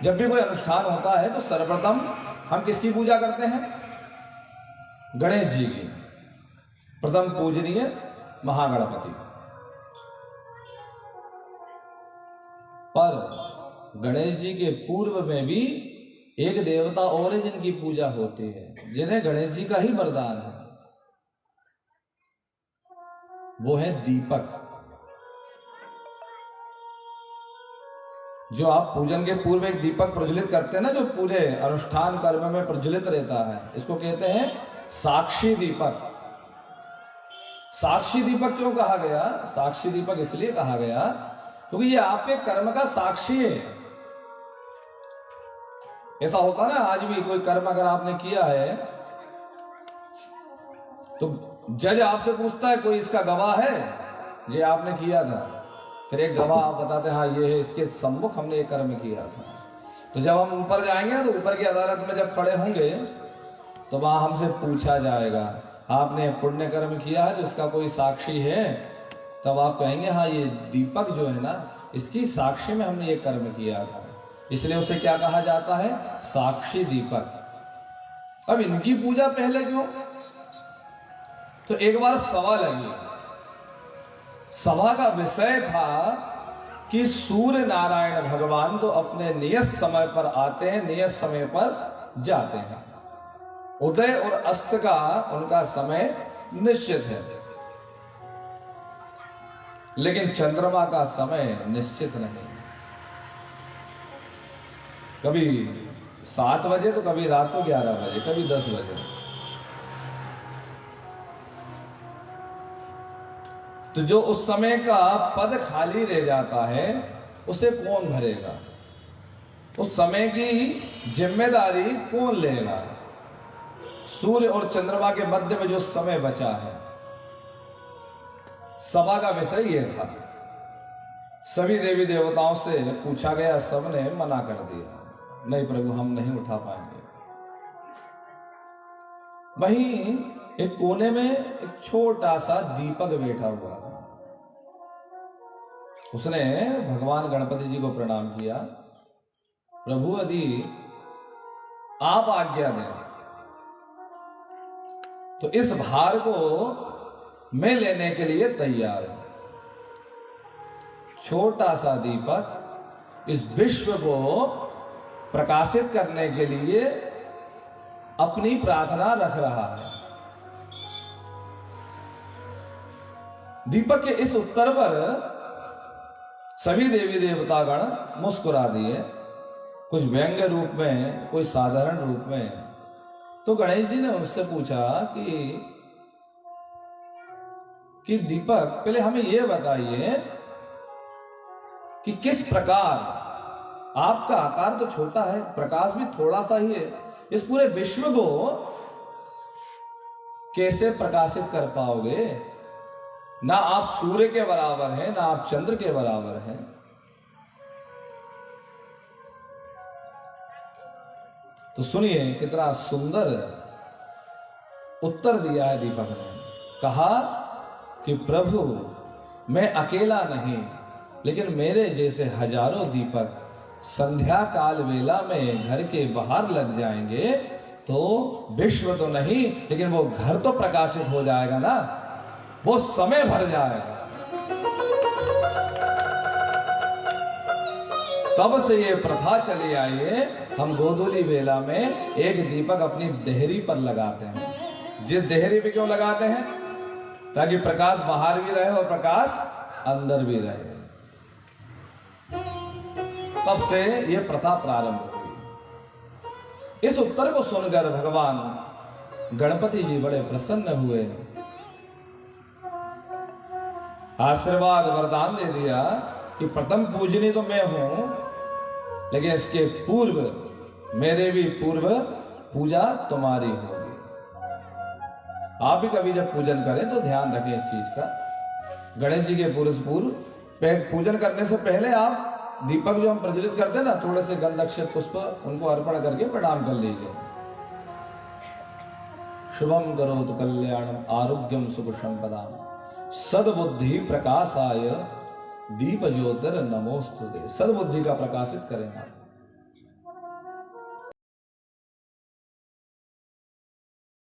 जब भी कोई अनुष्ठान होता है तो सर्वप्रथम हम किसकी पूजा करते हैं? गणेश जी की, प्रथम पूजनीय महागणपति। पर गणेश जी के पूर्व में भी एक देवता और है जिनकी पूजा होती है, जिन्हें गणेश जी का ही वरदान है, वो है दीपक। जो आप पूजन के पूर्व एक दीपक प्रज्वलित करते हैं ना, जो पूरे अनुष्ठान कर्म में प्रज्वलित रहता है, इसको कहते हैं साक्षी दीपक। साक्षी दीपक क्यों कहा गया? साक्षी दीपक इसलिए कहा गया क्योंकि ये आपके कर्म का साक्षी है। ऐसा होता है ना, आज भी कोई कर्म अगर आपने किया है तो जज आपसे पूछता है कोई इसका गवाह है, ये आपने किया था। फिर एक गवाह आप बताते हैं हाँ ये है, इसके सम्मुख हमने ये कर्म किया था। तो जब हम ऊपर जाएंगे ना, तो ऊपर की अदालत में जब खड़े होंगे तो वहां हमसे पूछा जाएगा आपने पुण्य कर्म किया है तो इसका कोई साक्षी है? तब आप कहेंगे हाँ ये दीपक जो है ना, इसकी साक्षी में हमने ये कर्म किया था, इसलिए उसे क्या कहा जाता है? साक्षी दीपक। अब इनकी पूजा पहले क्यों? तो एक बार सभा लगी। सभा का विषय था कि सूर्य नारायण भगवान तो अपने नियत समय पर आते हैं, नियत समय पर जाते हैं। उदय और अस्त का उनका समय निश्चित है, लेकिन चंद्रमा का समय निश्चित नहीं। कभी 7 बजे तो कभी रात को 11 बजे, कभी 10 बजे। तो जो उस समय का पद खाली रह जाता है उसे कौन भरेगा? उस समय की जिम्मेदारी कौन लेगा? सूर्य और चंद्रमा के मध्य में जो समय बचा है, सभा का विषय यह था। सभी देवी देवताओं से पूछा गया, सबने मना कर दिया, नहीं प्रभु हम नहीं उठा पाएंगे। वहीं एक कोने में एक छोटा सा दीपक बैठा हुआ था। उसने भगवान गणपति जी को प्रणाम किया, प्रभु यदि आप आज्ञा दें तो इस भार को मैं लेने के लिए तैयार हूं। छोटा सा दीपक इस विश्व को प्रकाशित करने के लिए अपनी प्रार्थना रख रहा है। दीपक के इस उत्तर पर सभी देवी देवतागण मुस्कुरा दिए, कुछ व्यंग्य रूप में, कोई साधारण रूप में। तो गणेश जी ने उससे पूछा कि दीपक पहले हमें यह बताइए कि किस प्रकार, आपका आकार तो छोटा है, प्रकाश भी थोड़ा सा ही है, इस पूरे विश्व को कैसे प्रकाशित कर पाओगे? ना आप सूर्य के बराबर हैं, ना आप चंद्र के बराबर हैं। तो सुनिए कितना सुंदर उत्तर दिया है दीपक ने। कहा कि प्रभु मैं अकेला नहीं, लेकिन मेरे जैसे हजारों दीपक संध्या काल वेला में घर के बाहर लग जाएंगे तो विश्व तो नहीं, लेकिन वो घर तो प्रकाशित हो जाएगा ना, वो समय भर जाएगा। तब से ये प्रथा चली आई है, हम गोधूली वेला में एक दीपक अपनी देहरी पर लगाते हैं। जिस देहरी पे क्यों लगाते हैं? ताकि प्रकाश बाहर भी रहे और प्रकाश अंदर भी रहे। तब से ये प्रथा प्रारंभ हुई। इस उत्तर को सुनकर भगवान गणपति जी बड़े प्रसन्न हुए, आशीर्वाद वरदान दे दिया कि प्रथम पूजनी तो मैं हूं, लेकिन इसके पूर्व मेरे भी पूर्व पूजा तुम्हारी होगी। आप भी कभी जब पूजन करें तो ध्यान रखें इस चीज का। गणेश जी के पूर्व पूजन करने से पहले आप दीपक जो हम प्रज्वलित करते हैं ना, थोड़े से गंध अक्षत पुष्प उनको अर्पण करके प्रणाम कर लीजिए। शुभम करोतु कल्याणम आरोग्यम सुख संपदाम सद्बुद्धि प्रकाशाय दीप ज्योतिर नमोस्तुते। सद्बुद्धि का प्रकाशित करें आप।